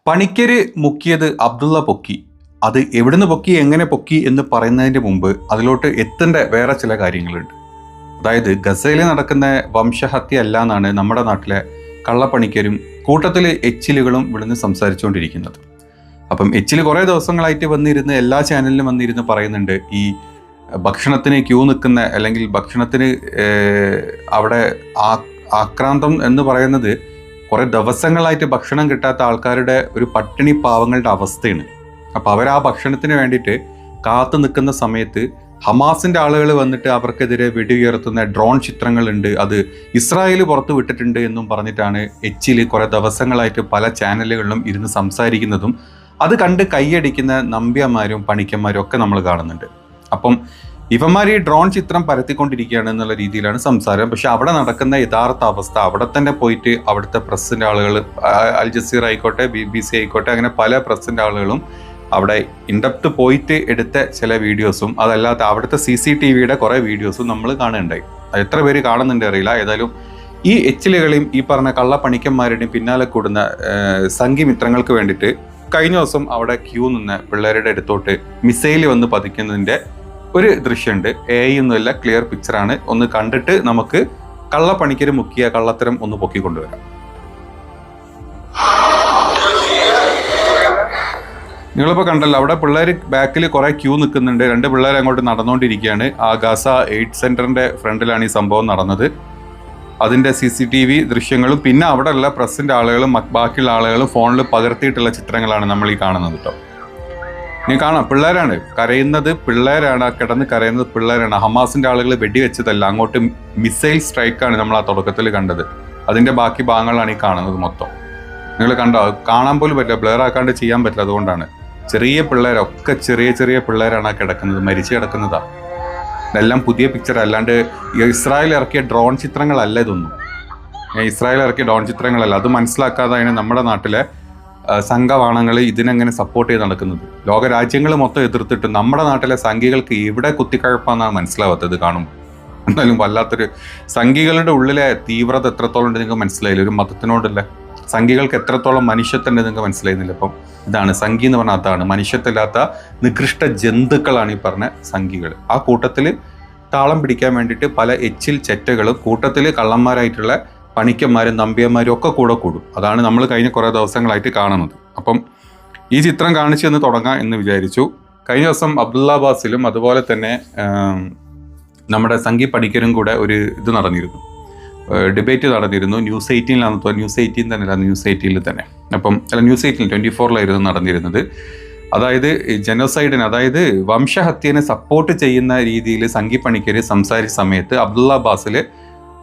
പണിക്കര് മുക്കിയത് അബ്ദുള്ള പൊക്കി. അത് എവിടുന്ന് പൊക്കി, എങ്ങനെ പൊക്കി എന്ന് പറയുന്നതിന് മുമ്പ് അതിലോട്ട് എത്തേണ്ട വേറെ ചില കാര്യങ്ങളുണ്ട്. അതായത് ഗസയിൽ നടക്കുന്ന വംശഹത്യ അല്ല എന്നാണ് നമ്മുടെ നാട്ടിലെ കള്ളപ്പണിക്കരും കൂട്ടത്തിൽ എച്ചിലുകളും ഇവിടുന്ന് സംസാരിച്ചുകൊണ്ടിരിക്കുന്നത്. അപ്പം എച്ചിൽ കുറേ ദിവസങ്ങളായിട്ട് വന്നിരുന്ന് എല്ലാ ചാനലിലും വന്നിരുന്ന് പറയുന്നുണ്ട്, ഈ ഭക്ഷണത്തിന് ക്യൂ നിൽക്കുന്ന അല്ലെങ്കിൽ ഭക്ഷണത്തിന് അവിടെ ആക്രാന്തം എന്ന് പറയുന്നത് കുറേ ദിവസങ്ങളായിട്ട് ഭക്ഷണം കിട്ടാത്ത ആൾക്കാരുടെ ഒരു പട്ടിണി പാവങ്ങളുടെ അവസ്ഥയാണ്. അപ്പോൾ അവർ ആ ഭക്ഷണത്തിന് വേണ്ടിയിട്ട് കാത്തു നിൽക്കുന്ന സമയത്ത് ഹമാസിൻ്റെ ആളുകൾ വന്നിട്ട് അവർക്കെതിരെ വെടിയുയർത്തുന്ന ഡ്രോൺ ചിത്രങ്ങളുണ്ട്, അത് ഇസ്രായേൽ പുറത്തു വിട്ടിട്ടുണ്ട് എന്നും പറഞ്ഞിട്ടാണ് എച്ചിൽ കുറേ ദിവസങ്ങളായിട്ട് പല ചാനലുകളിലും ഇരുന്ന് സംസാരിക്കുന്നതും അത് കണ്ട് കൈയടിക്കുന്ന നമ്പ്യന്മാരും പണിക്കന്മാരും ഒക്കെ നമ്മൾ കാണുന്നുണ്ട്. അപ്പം ഇവന്മാർ ഈ ഡ്രോൺ ചിത്രം പരത്തിക്കൊണ്ടിരിക്കുകയാണ് എന്നുള്ള രീതിയിലാണ് സംസാരം. പക്ഷെ അവിടെ നടക്കുന്ന യഥാർത്ഥ അവസ്ഥ, അവിടെ തന്നെ പോയിട്ട് അവിടുത്തെ പ്രസ്സിൻ്റെ ആളുകൾ, അൽ ജസീറ ആയിക്കോട്ടെ, BBC ആയിക്കോട്ടെ, അങ്ങനെ പല പ്രസ്സിൻ്റെ ആളുകളും അവിടെ ഇൻഡെപ്ത് പോയിട്ട് എടുത്ത ചില വീഡിയോസും അതല്ലാത്ത അവിടുത്തെ CCTVയുടെ കുറേ വീഡിയോസും നമ്മൾ കാണുന്നുണ്ടായി. എത്ര പേര് കാണുന്നുണ്ട് അറിയില്ല. ഏതായാലും ഈ എച്ചിലുകളെയും ഈ പറഞ്ഞ കള്ളപ്പണിക്കന്മാരുടെയും പിന്നാലെ കൂടുന്ന സംഘിമിത്രങ്ങൾക്ക് വേണ്ടിയിട്ട് കഴിഞ്ഞ ദിവസം അവിടെ ക്യൂ നിന്ന് പിള്ളേരുടെ അടുത്തോട്ട് മിസൈൽ വന്ന് പതിക്കുന്നതിൻ്റെ ഒരു ദൃശ്യമുണ്ട്. ഒന്നുമല്ല, ക്ലിയർ പിക്ചറാണ്. ഒന്ന് കണ്ടിട്ട് നമുക്ക് കള്ളപ്പണിക്കര് മുക്കിയ കള്ളത്തരം ഒന്ന് പൊക്കിക്കൊണ്ടുവരാം. നിങ്ങളിപ്പോൾ കണ്ടല്ലോ, അവിടെ പിള്ളേർ ബാക്കിൽ കുറേ ക്യൂ നിൽക്കുന്നുണ്ട്. 2 പിള്ളേർ അങ്ങോട്ട് നടന്നുകൊണ്ടിരിക്കുകയാണ്. ആ ഗാസ എയ്ഡ് സെന്ററിന്റെ ഫ്രണ്ടിലാണ് ഈ സംഭവം നടന്നത്. അതിന്റെ CCTV ദൃശ്യങ്ങളും പിന്നെ അവിടെ ഉള്ള പ്രസിന്റെ ആളുകളും ബാക്കിയുള്ള ആളുകളും ഫോണിൽ പകർത്തിയിട്ടുള്ള ചിത്രങ്ങളാണ് നമ്മൾ ഈ കാണുന്നത് കേട്ടോ. നീ കാണാം, പിള്ളേരാണ് കരയുന്നത്, പിള്ളേരാണ് കിടന്ന് കരയുന്നത്, പിള്ളേരാണ്. ഹമാസിന്റെ ആളുകൾ വെടിവെച്ചതല്ല, അങ്ങോട്ട് മിസൈൽ സ്ട്രൈക്കാണ് നമ്മൾ ആ തുടക്കത്തിൽ കണ്ടത്. അതിന്റെ ബാക്കി ഭാഗങ്ങളാണ് ഈ കാണുന്നത് മൊത്തം. നിങ്ങൾ കണ്ടോ? കാണാൻ പോലും പറ്റില്ല, ബ്ലർ ആക്കാണ്ട് ചെയ്യാൻ പറ്റില്ല. അതുകൊണ്ടാണ് ചെറിയ പിള്ളേരൊക്കെ ചെറിയ പിള്ളേരാണ് ആ കിടക്കുന്നത്, മരിച്ചു കിടക്കുന്നതാ. ഇതെല്ലാം പുതിയ പിക്ചർ, അല്ലാണ്ട് ഇസ്രായേൽ ഇറക്കിയ ഡ്രോൺ ചിത്രങ്ങളല്ല ഇതൊന്നും. ഇസ്രായേൽ ഇറക്കിയ ഡ്രോൺ ചിത്രങ്ങളല്ല. അത് മനസ്സിലാക്കാതെയാണ് നമ്മുടെ നാട്ടിലെ സംഘവാണങ്ങൾ ഇതിനെങ്ങനെ സപ്പോർട്ട് ചെയ്ത് നടക്കുന്നത്. ലോകരാജ്യങ്ങൾ മൊത്തം എതിർത്തിട്ട് നമ്മുടെ നാട്ടിലെ സംഘികൾക്ക് ഇവിടെ കുത്തിക്കഴപ്പാന്നാണ് മനസ്സിലാവാത്തത് കാണുമ്പോൾ. എന്തായാലും വല്ലാത്തൊരു സംഘികളുടെ ഉള്ളിലെ തീവ്രത എത്രത്തോളം ഉണ്ട് നിങ്ങൾക്ക് മനസ്സിലായില്ല. ഒരു മതത്തിനോടുള്ള സംഘികൾക്ക് എത്രത്തോളം മനുഷ്യത്വം ഉണ്ട് നിങ്ങൾക്ക് മനസ്സിലായിരുന്നില്ല. അപ്പം ഇതാണ് സംഘി എന്ന് പറഞ്ഞാൽ, അതാണ് മനുഷ്യത്തില്ലാത്ത നികൃഷ്ട ജന്തുക്കളാണ് ഈ പറഞ്ഞ സംഘികൾ. ആ കൂട്ടത്തിൽ താളം പിടിക്കാൻ വേണ്ടിയിട്ട് പല എച്ചിൽ ചെറ്റകളും കൂട്ടത്തിൽ കള്ളന്മാരായിട്ടുള്ള പണിക്കന്മാരും നമ്പ്യന്മാരും ഒക്കെ കൂടെ കൂടും. അതാണ് നമ്മൾ കഴിഞ്ഞ കുറേ ദിവസങ്ങളായിട്ട് കാണുന്നത്. അപ്പം ഈ ചിത്രം കാണിച്ച് എന്ന് തുടങ്ങാം എന്ന് വിചാരിച്ചു. കഴിഞ്ഞ ദിവസം അബ്ദുള്ള അബ്ബാസിലും അതുപോലെ തന്നെ നമ്മുടെ സംഘി പണിക്കരും കൂടെ ഒരു ഇത് നടന്നിരുന്നു, ഡിബേറ്റ് നടന്നിരുന്നു. News 18 News 18 തന്നെ അല്ല, News 18 തന്നെ. അപ്പം അല്ല, News 18 24 നടന്നിരുന്നത്. അതായത് ജനോസൈഡിന്, അതായത് വംശഹത്യനെ സപ്പോർട്ട് ചെയ്യുന്ന രീതിയിൽ സംഘി പണിക്കർ സംസാരിച്ച സമയത്ത് അബ്ദുള്ള അബ്ബാസിൽ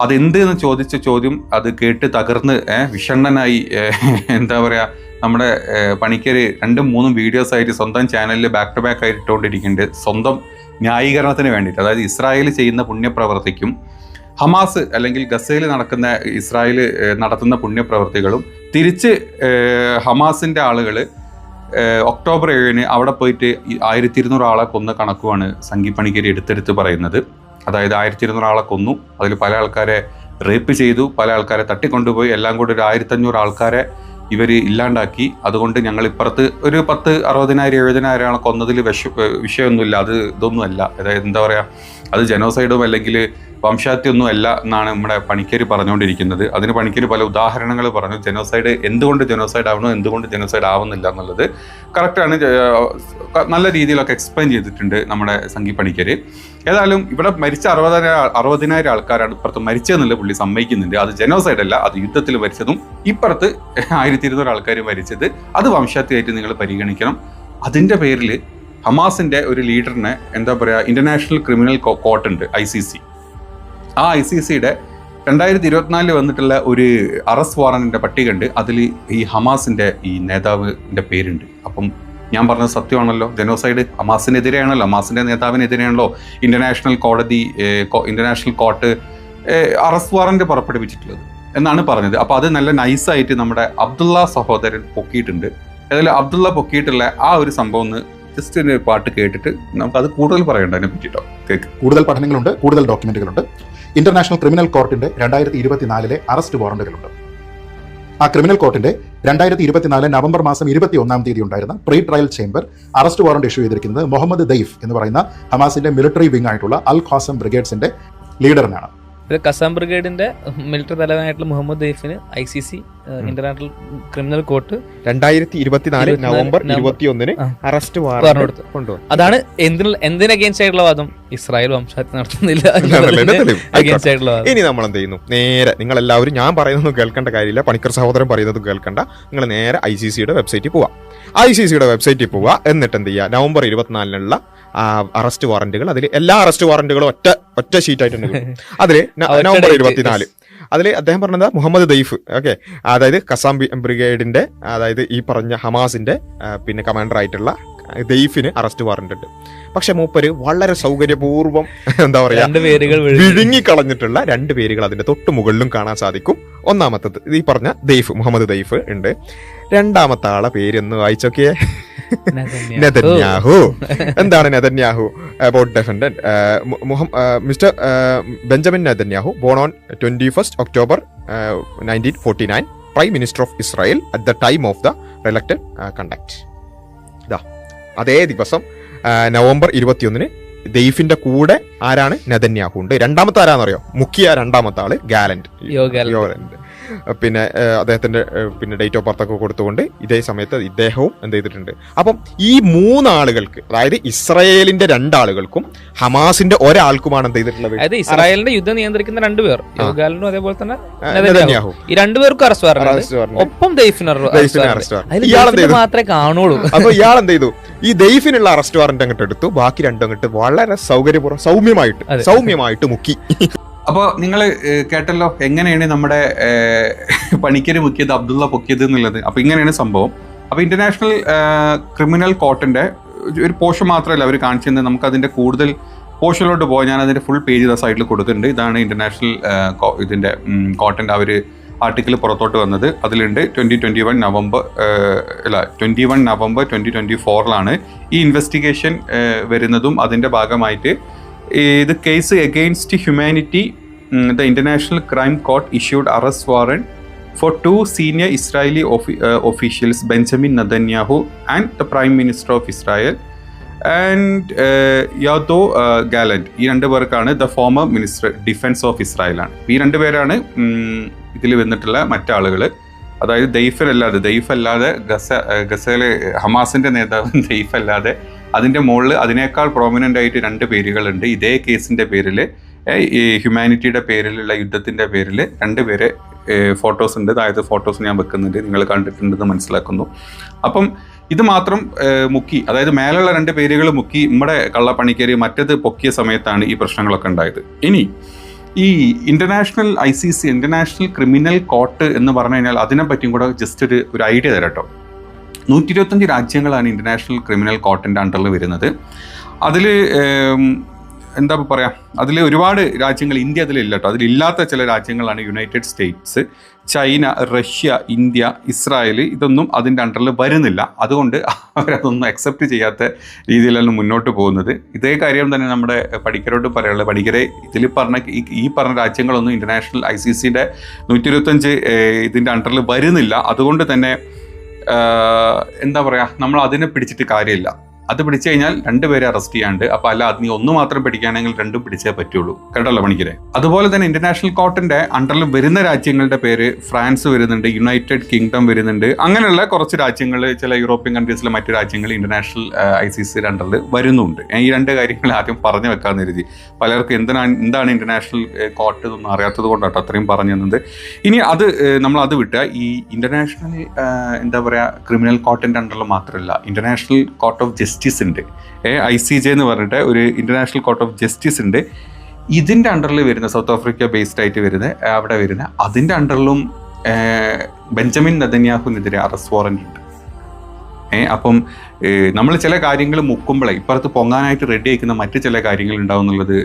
അതെന്ത് എന്ന് ചോദിച്ച ചോദ്യം അത് കേട്ട് തകർന്ന് വിഷണ്ണനായി. എന്താ പറയുക, നമ്മുടെ പണിക്കർ 2-3 വീഡിയോസ് ആയിട്ട് സ്വന്തം ചാനലിൽ ബാക്ക് ടു ബാക്ക് ആയിട്ട് ഇട്ടുകൊണ്ടിരിക്കുന്നുണ്ട്, സ്വന്തം ന്യായീകരണത്തിന് വേണ്ടിയിട്ട്. അതായത് ഇസ്രായേൽ ചെയ്യുന്ന പുണ്യപ്രവർത്തിക്കും ഹമാസ് അല്ലെങ്കിൽ ഗസയിൽ നടക്കുന്ന ഇസ്രായേൽ നടത്തുന്ന പുണ്യപ്രവർത്തികളും തിരിച്ച് ഹമാസിൻ്റെ ആളുകൾ ഒക്ടോബർ 7 അവിടെ പോയിട്ട് 1200 ആളെ കൊന്ന കണക്കുമാണ് സംഘി പണിക്കര് എടുത്തെടുത്ത് പറയുന്നത്. അതായത് 1200 ആളെ കൊന്നു, അതിൽ പല ആൾക്കാരെ റേപ്പ് ചെയ്തു, പല ആൾക്കാരെ തട്ടിക്കൊണ്ടുപോയി, എല്ലാം കൂടി ഒരു 1500 ആൾക്കാരെ ഇവർ ഇല്ലാണ്ടാക്കി. അതുകൊണ്ട് ഞങ്ങൾ ഇപ്പുറത്ത് ഒരു 10, 60,000, 70,000 ആളെ കൊന്നതിൽ വിഷയമൊന്നുമില്ല, അത് ഇതൊന്നുമല്ല. അതായത് എന്താ പറയുക, അത് ജനോസൈഡും അല്ലെങ്കിൽ വംശഹത്യൊന്നും അല്ല എന്നാണ് നമ്മുടെ പണിക്കര് പറഞ്ഞുകൊണ്ടിരിക്കുന്നത്. അതിന് പണിക്കര് പല ഉദാഹരണങ്ങൾ പറഞ്ഞു. ജനോസൈഡ് എന്തുകൊണ്ട് ജനോസൈഡ് ആവണോ, എന്തുകൊണ്ട് ജനോസൈഡ് ആവുന്നില്ല എന്നുള്ളത് കറക്റ്റാണ്, നല്ല രീതിയിലൊക്കെ എക്സ്പ്ലെയിൻ ചെയ്തിട്ടുണ്ട് നമ്മുടെ സംഘി പണിക്കര്. ഏതായാലും ഇവിടെ മരിച്ച 60,000 ആൾക്കാരാണ് ഇപ്പുറത്ത് മരിച്ചതെന്നുള്ള പുള്ളി സമ്മതിക്കുന്നുണ്ട്. അത് ജനോസൈഡ് അല്ല, അത് യുദ്ധത്തിൽ മരിച്ചതും ഇപ്പുറത്ത് 1200 ആൾക്കാർ മരിച്ചത് അത് വംശഹത്യയായിട്ട് നിങ്ങൾ പരിഗണിക്കണം. അതിൻ്റെ പേരിൽ ഹമാസിൻ്റെ ഒരു ലീഡറിനെ എന്താ പറയുക, ഇന്റർനാഷണൽ ക്രിമിനൽ കോർട്ട് ഉണ്ട്, ICC. ആ ICCയുടെ 2024 വന്നിട്ടുള്ള ഒരു അറസ്റ്റ് വാറന്റിന്റെ പട്ടിക ഉണ്ട്. അതിൽ ഈ ഹമാസിന്റെ ഈ നേതാവിന്റെ പേരുണ്ട്. അപ്പം ഞാൻ പറഞ്ഞത് സത്യമാണല്ലോ, ജനോസൈഡ് ഹമാസിനെതിരെയാണല്ലോ, ഹമാസിന്റെ നേതാവിനെതിരെയാണല്ലോ ഇന്റർനാഷണൽ കോർട്ട് അറസ്റ്റ് വാറന്റ് പുറപ്പെടുവിച്ചിട്ടുള്ളത് എന്നാണ് പറഞ്ഞത്. അപ്പോൾ അത് നല്ല നൈസായിട്ട് നമ്മുടെ അബ്ദുള്ള സഹോദരൻ പൊക്കിയിട്ടുണ്ട്. ഏതായാലും അബ്ദുള്ള പൊക്കിയിട്ടുള്ള ആ ഒരു സംഭവം ഒന്ന് ജസ്റ്റ് ഒരു പാട്ട് കേട്ടിട്ട് നമുക്ക് അത് കൂടുതൽ പറയണ്ട അതിനെ പറ്റിട്ടോ. കൂടുതൽ പഠനങ്ങളുണ്ട്, കൂടുതൽ ഡോക്യുമെന്റുകളുണ്ട്. ഇന്റർനാഷണൽ ക്രിമിനൽ കോർട്ടിന്റെ 2024 അറസ്റ്റ് വാറന്റുകളുണ്ട്. ആ ക്രിമിനൽ കോർട്ടിന്റെ 2024 നവംബർ മാസം 21 തീയതി ഉണ്ടായിരുന്ന pre trial chamber arrest warrant issue ചെയ്തിരിക്കുന്നത് മുഹമ്മദ് ദൈഫ് എന്ന് പറയുന്ന ഹമാസിന്റെ മിലിറ്ററി വിംഗ് ആയിട്ടുള്ള അൽ ഖാസം ബ്രിഗേഡ്സിന്റെ ലീഡറിനാണ്. കസാം ബ്രിഗേഡിന്റെ മിലിറ്ററി തലവനായിട്ടുള്ള മുഹമ്മദ് ദൈഫിന് ICC international criminal court 2024 November 21 arrest warrant കൊണ്ടുവന്നു. അതാണ് എന്തിന് അഗേൻസ്റ്റ് ആയിട്ടുള്ള വാദം? ഇസ്രായേൽ വംശഹത്യ നടത്തുന്നില്ല. ഇനി നമ്മൾ എന്ത് ചെയ്യുന്നു? നേരെ നിങ്ങൾ എല്ലാവരും ഞാൻ പറയുന്നതും കേൾക്കേണ്ട കാര്യമില്ല, പണിക്കർ സഹോദരൻ പറയുന്നതും കേൾക്കണ്ട. നിങ്ങൾ നേരെ ICCയുടെ വെബ്സൈറ്റിൽ പോവാം. ICCയുടെ വെബ്സൈറ്റിൽ പോവുക. എന്നിട്ട് എന്ത് ചെയ്യുക? നവംബർ 24 അറസ്റ്റ് വാറന്റുകൾ, അതിൽ എല്ലാ അറസ്റ്റ് വാറന്റുകളും ഒറ്റ ഷീറ്റായിട്ടുണ്ട്. അതിൽ നവംബർ 24 അതിൽ അദ്ദേഹം പറഞ്ഞത് മുഹമ്മദ് ദൈഫ്, ഓക്കെ, അതായത് കസാം ബ്രിഗേഡിന്റെ, അതായത് ഈ പറഞ്ഞ ഹമാസിന്റെ പിന്നെ കമാൻഡർ ആയിട്ടുള്ള ദൈഫിന് അറസ്റ്റ് വാറന്റ് ഉണ്ട്. പക്ഷെ മൂപ്പര് വളരെ സൗകര്യപൂർവ്വം എന്താ പറയാ വിഴുങ്ങിക്കളഞ്ഞിട്ടുള്ള 2 പേരുകൾ അതിന്റെ തൊട്ട് മുകളിലും കാണാൻ സാധിക്കും. ഒന്നാമത്തത് ഈ പറഞ്ഞ ദൈഫ്, മുഹമ്മദ് ദൈഫ് ഉണ്ട്. രണ്ടാമത്തെ ആളെ പേരൊന്ന് വായിച്ചോക്കിയേ, നെതന്യാഹു. എന്താണ് Netanyahu? About defendant mister Benjamin Netanyahu, born on 21 October 1949, prime minister of Israel at the time of the related conduct. അതേ ദിവസം നവംബർ 21 ദൈഫിന്റെ കൂടെ ആരാണ്? നെതന്യാഹു ഉണ്ട്. രണ്ടാമത്തെ ആരാന്നറിയോ? മുഖ്യ രണ്ടാമത്തെ ആള് ഗാലന്റ്. പിന്നെ അദ്ദേഹത്തിന്റെ പിന്നെ ഡേറ്റ് ഓഫ് ബർത്ത് ഒക്കെ കൊടുത്തുകൊണ്ട് ഇതേ സമയത്ത് ഇദ്ദേഹവും എന്ത് ചെയ്തിട്ടുണ്ട്. അപ്പം ഈ 3 ആളുകൾക്ക്, അതായത് ഇസ്രായേലിന്റെ 2 ആളുകൾക്കും ഹമാസിന്റെ ഒരാൾക്കുമാണ് എന്ത് ചെയ്തിട്ടുള്ളത്? അതായത് ഇസ്രായേലിന്റെ യുദ്ധം നിയന്ത്രിക്കുന്ന 2 പേർ, യോഗാലിനും അതേപോലെ തന്നെ നെതന്യാഹു, ഈ 2 പേർക്കും അറസ്റ്റ് വാറണ്ട്, ഒപ്പം ദൈഫിന് അറസ്റ്റ് വാറണ്ട് മാത്രമേ കാണുള്ളൂ. അപ്പൊ ഇയാൾ എന്ത് ചെയ്തു? ഈ ദൈഫിനുള്ള അറസ്റ്റ് വാറന്റ് അങ്ങോട്ട് എടുത്തു, ബാക്കി 2 അങ്ങോട്ട് വളരെ സൗകര്യപൂർവ്വം സൗമ്യമായിട്ട് മുക്കി. അപ്പോൾ നിങ്ങൾ കേട്ടല്ലോ എങ്ങനെയാണ് നമ്മുടെ പണിക്കര് മുക്കിയത്, അബ്ദുള്ള പൊക്കിയത് എന്നുള്ളത്. അപ്പോൾ ഇങ്ങനെയാണ് സംഭവം. അപ്പോൾ ഇന്റർനാഷണൽ ക്രിമിനൽ കോർട്ടിന്റെ ഒരു പോർഷൻ മാത്രമല്ല അവർ കാണിച്ചു തന്നെ, നമുക്ക് അതിന്റെ കൂടുതൽ പോർഷനിലോട്ട് പോകാൻ ഞാൻ അതിന്റെ ഫുൾ പേജ് സൈഡിൽ കൊടുക്കുന്നുണ്ട്. ഇതാണ് ഇന്റർനാഷണൽ ഇതിന്റെ കോർട്ടിന്റെ അവർ ആർട്ടിക്കിൾ പുറത്തോട്ട് വന്നത്. അതിലുണ്ട് 21 നവംബർ 2024 ഈ ഇൻവെസ്റ്റിഗേഷൻ വരുന്നതും അതിന്റെ ഭാഗമായിട്ട് the case against humanity, the International Crime Court issued arrest warrant for 2 senior Israeli officials, Benjamin Netanyahu and the Prime Minister of Israel, and Yoav Gallant. ഈ 2 പേർക്കാണ് the former Minister Defense of Israel ആണ്. ഈ 2 പേരാണ് ഇതിൽ വന്നിട്ടുള്ള മറ്റാളുകൾ. അതായത് Deif അല്ലാതെ ഗസയിലെ ഹമാസിന്റെ നേതാവ് ദൈഫ് അല്ലാതെ അതിൻ്റെ മുകളിൽ അതിനേക്കാൾ പ്രോമിനൻ്റ് ആയിട്ട് 2 പേരുകളുണ്ട്. ഇതേ കേസിൻ്റെ പേരിൽ, ഈ ഹ്യൂമാനിറ്റിയുടെ പേരിലുള്ള യുദ്ധത്തിൻ്റെ പേരിൽ 2 പേരെ ഫോട്ടോസ് ഉണ്ട്. അതായത് ഫോട്ടോസ് ഞാൻ വെക്കുന്നുണ്ട്, നിങ്ങൾ കണ്ടിട്ടുണ്ടെന്ന് മനസ്സിലാക്കുന്നു. അപ്പം ഇത് മാത്രം മുക്കി, അതായത് മേലുള്ള 2 പേരുകൾ മുക്കി നമ്മുടെ കള്ളപ്പണിക്കര് മറ്റത് പൊക്കിയ സമയത്താണ് ഈ പ്രശ്നങ്ങളൊക്കെ ഉണ്ടായത്. ഇനി ഈ international ICC international criminal court എന്ന് പറഞ്ഞു കഴിഞ്ഞാൽ അതിനെ പറ്റിയും കൂടെ ജസ്റ്റ് ഒരു ഐഡിയ തരാം കേട്ടോ. 125 രാജ്യങ്ങളാണ് ഇന്റർനാഷണൽ ക്രിമിനൽ കോർട്ടിൻ്റെ അണ്ടറിൽ വരുന്നത്. അതിൽ എന്താ പറയുക, അതിൽ ഒരുപാട് രാജ്യങ്ങൾ, ഇന്ത്യ അതിലില്ല കേട്ടോ. അതിലില്ലാത്ത ചില രാജ്യങ്ങളാണ് United States, China, Russia, India, Israel. ഇതൊന്നും അതിൻ്റെ അണ്ടറിൽ വരുന്നില്ല. അതുകൊണ്ട് അവരതൊന്നും അക്സെപ്റ്റ് ചെയ്യാത്ത രീതിയിലാണ് മുന്നോട്ട് പോകുന്നത്. ഇതേ കാര്യം തന്നെ നമ്മുടെ പണിക്കരോട് പറയാനുള്ളത്. പണിക്കരെ ഇതിൽ പറഞ്ഞ ഈ പറഞ്ഞ രാജ്യങ്ങളൊന്നും ഇന്റർനാഷണൽ ICCയുടെ 125 ഇതിൻ്റെ അണ്ടറിൽ വരുന്നില്ല. അതുകൊണ്ട് തന്നെ എന്താ പറയുക, നമ്മൾ അതിനെ പിടിച്ചിട്ട് കാര്യമില്ല. അത് പിടിച്ചു കഴിഞ്ഞാൽ 2 പേരെ അറസ്റ്റ് ചെയ്യാണ്ട്. അപ്പോൾ അല്ല, അത് നീ 1 മാത്രം പിടിക്കുകയാണെങ്കിൽ 2 പിടിച്ചേ പറ്റുള്ളൂ. കേട്ടല്ലോ പണിക്കരെ. അതുപോലെ തന്നെ ഇന്റർനാഷണൽ കോർട്ടിന്റെ അണ്ടറിൽ വരുന്ന രാജ്യങ്ങളുടെ പേര് ഫ്രാൻസ് വരുന്നുണ്ട്, യുണൈറ്റഡ് കിങ്ഡം വരുന്നുണ്ട്. അങ്ങനെയുള്ള കുറച്ച് രാജ്യങ്ങൾ, ചില യൂറോപ്യൻ കൺട്രീസിലെ മറ്റു രാജ്യങ്ങൾ ഇന്റർനാഷണൽ ICC അണ്ടറിൽ വരുന്നുണ്ട്. ഈ 2 കാര്യങ്ങൾ ആദ്യം പറഞ്ഞു വെക്കാമെന്ന് കരുതി. പലർക്കും എന്താണ് ഇന്റർനാഷണൽ കോർട്ട് എന്നൊന്നും അറിയാത്തത് കൊണ്ടാട്ടോ അത്രയും പറഞ്ഞു തന്നത്. ഇനി നമ്മളത് വിട്ട ഈ ഇന്റർനാഷണൽ എന്താ പറയുക ക്രിമിനൽ കോർട്ടിന്റെ അണ്ടറിൽ മാത്രമല്ല, ഇന്റർനാഷണൽ കോർട്ട് ഓഫ് ജസ്റ്റിസ് ഉണ്ട്. ICJ എന്ന് പറഞ്ഞിട്ട് ഒരു ഇന്റർനാഷണൽ കോർട്ട് ഓഫ് ജസ്റ്റിസ് ഉണ്ട്. ഇതിൻ്റെ അണ്ടറിൽ വരുന്ന, സൗത്ത് ആഫ്രിക്ക ബേസ്ഡ് ആയിട്ട് വരുന്ന, അവിടെ വരുന്ന അതിൻ്റെ അണ്ടറിലും ബെഞ്ചമിൻ നെതന്യാഹുവിനെതിരെ അറസ്റ്റ് വാറന്റ് ഉണ്ട്. അപ്പം നമ്മൾ ചില കാര്യങ്ങൾ മുക്കുമ്പോഴേ ഇപ്പുറത്ത് പൊങ്ങാനായിട്ട് റെഡി ആക്കുന്ന മറ്റു ചില കാര്യങ്ങൾ ഉണ്ടാവും എന്നുള്ളത്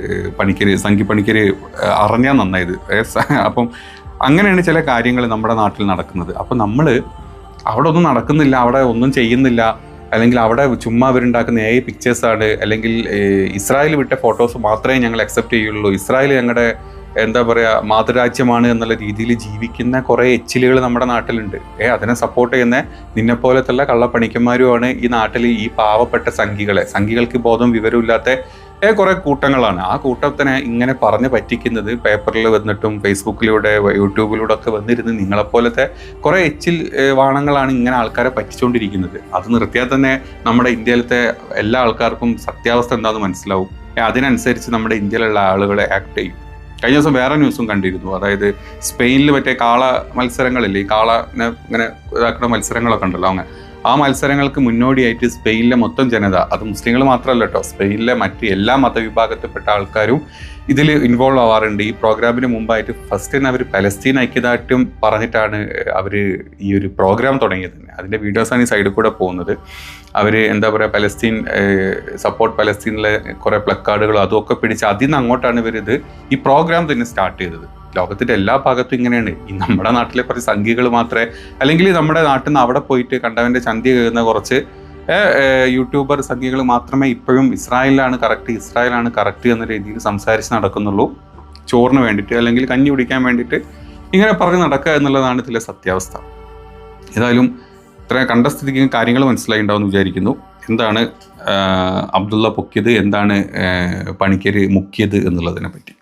സംഘി പണിക്കര് അറിഞ്ഞാൽ നന്നായത്. അപ്പം അങ്ങനെയാണ് ചില കാര്യങ്ങൾ നമ്മുടെ നാട്ടിൽ നടക്കുന്നത്. അപ്പം നമ്മൾ അവിടെ ഒന്നും നടക്കുന്നില്ല, അവിടെ ഒന്നും ചെയ്യുന്നില്ല, അല്ലെങ്കിൽ അവിടെ ചുമ്മാ അവരുണ്ടാക്കുന്ന AI പിക്ചേഴ്സാണ്, അല്ലെങ്കിൽ ഇസ്രായേൽ വിട്ട ഫോട്ടോസ് മാത്രമേ ഞങ്ങൾ അക്സെപ്റ്റ് ചെയ്യുള്ളൂ, ഇസ്രായേൽ ഞങ്ങളുടെ എന്താ പറയുക മാതൃരാജ്യമാണ് എന്നുള്ള രീതിയിൽ ജീവിക്കുന്ന കുറേ എച്ചിലുകൾ നമ്മുടെ നാട്ടിലുണ്ട്. അതിനെ സപ്പോർട്ട് ചെയ്യുന്ന നിന്നെപ്പോലത്തുള്ള കള്ളപ്പണിക്കന്മാരുമാണ് ഈ നാട്ടിൽ ഈ പാവപ്പെട്ട സംഘികൾക്ക് ബോധം വിവരമില്ലാത്ത കുറേ കൂട്ടങ്ങളാണ്. ആ കൂട്ടത്തിനെ ഇങ്ങനെ പറഞ്ഞ് പറ്റിക്കുന്നത് പേപ്പറിൽ വന്നിട്ടും ഫേസ്ബുക്കിലൂടെ യൂട്യൂബിലൂടെ ഒക്കെ വന്നിരുന്ന് നിങ്ങളെപ്പോലത്തെ കുറേ എച്ചിൽ വാണങ്ങളാണ് ഇങ്ങനെ ആൾക്കാരെ പറ്റിച്ചുകൊണ്ടിരിക്കുന്നത്. അത് നിർത്തിയാൽ തന്നെ നമ്മുടെ ഇന്ത്യയിലത്തെ എല്ലാ ആൾക്കാർക്കും സത്യാവസ്ഥ എന്താണെന്ന് മനസ്സിലാവും. അതിനനുസരിച്ച് നമ്മുടെ ഇന്ത്യയിലുള്ള ആളുകളെ ആക്ട് ചെയ്യും. കഴിഞ്ഞ ദിവസം വേറെ ന്യൂസും കണ്ടിരുന്നു. അതായത് സ്പെയിനിൽ മറ്റേ കാള മത്സരങ്ങളില്ലേ, ഈ കാളനെ ഇങ്ങനെ ഇതാക്കുന്ന മത്സരങ്ങളൊക്കെ ഉണ്ടല്ലോ, അങ്ങനെ ആ മത്സരങ്ങൾക്ക് മുന്നോടിയായിട്ട് സ്പെയിനിലെ മൊത്തം ജനത, അത് മുസ്ലിങ്ങൾ മാത്രമല്ല കേട്ടോ, സ്പെയിനിലെ മറ്റ് എല്ലാ മതവിഭാഗത്തിൽപ്പെട്ട ആൾക്കാരും ഇതിൽ ഇൻവോൾവ് ആവാറുണ്ട്. ഈ പ്രോഗ്രാമിന് മുമ്പായിട്ട് ഫസ്റ്റ് തന്നെ അവർ പലസ്തീൻ ഐക്യദാർഢ്യം പറഞ്ഞിട്ടാണ് അവർ ഈ ഒരു പ്രോഗ്രാം തുടങ്ങിയത് തന്നെ. അതിൻ്റെ വീഡിയോസാണ് ഈ സൈഡിൽ കൂടെ പോകുന്നത്. അവർ എന്താ പറയുക, പലസ്തീൻ സപ്പോർട്ട് പലസ്തീനിലെ കുറേ പ്ലക്കാർഡുകളും അതുമൊക്കെ പിടിച്ച് അതിൽ നിന്ന് അങ്ങോട്ടാണ് ഇവരിത് ഈ പ്രോഗ്രാം തന്നെ സ്റ്റാർട്ട് ചെയ്തത്. ലോകത്തിൻ്റെ എല്ലാ ഭാഗത്തും ഇങ്ങനെയാണ്. ഈ നമ്മുടെ നാട്ടിലെ കുറച്ച് സംഘികൾ മാത്രമേ, അല്ലെങ്കിൽ നമ്മുടെ നാട്ടിൽ നിന്ന് അവിടെ പോയിട്ട് കണ്ടവൻ്റെ ചന്തി കയറുന്ന കുറച്ച് യൂട്യൂബർ സംഘികൾ മാത്രമേ ഇപ്പോഴും ഇസ്രായേലാണ് കറക്റ്റ് എന്ന രീതിയിൽ സംസാരിച്ച് നടക്കുന്നുള്ളൂ. ചോറിന് വേണ്ടിയിട്ട് അല്ലെങ്കിൽ കഞ്ഞി കുടിക്കാൻ വേണ്ടിയിട്ട് ഇങ്ങനെ പറഞ്ഞ് നടക്കുക എന്നുള്ളതാണ് ഇതിലെ സത്യാവസ്ഥ. ഏതായാലും ഇത്ര കണ്ട സ്ഥിതിക്ക് കാര്യങ്ങൾ മനസ്സിലായിട്ടുണ്ടാവുമെന്ന് വിചാരിക്കുന്നു. എന്താണ് അബ്ദുള്ള പൊക്കിയത്, എന്താണ് പണിക്കര് മുക്കിയത് എന്നുള്ളതിനെ പറ്റി.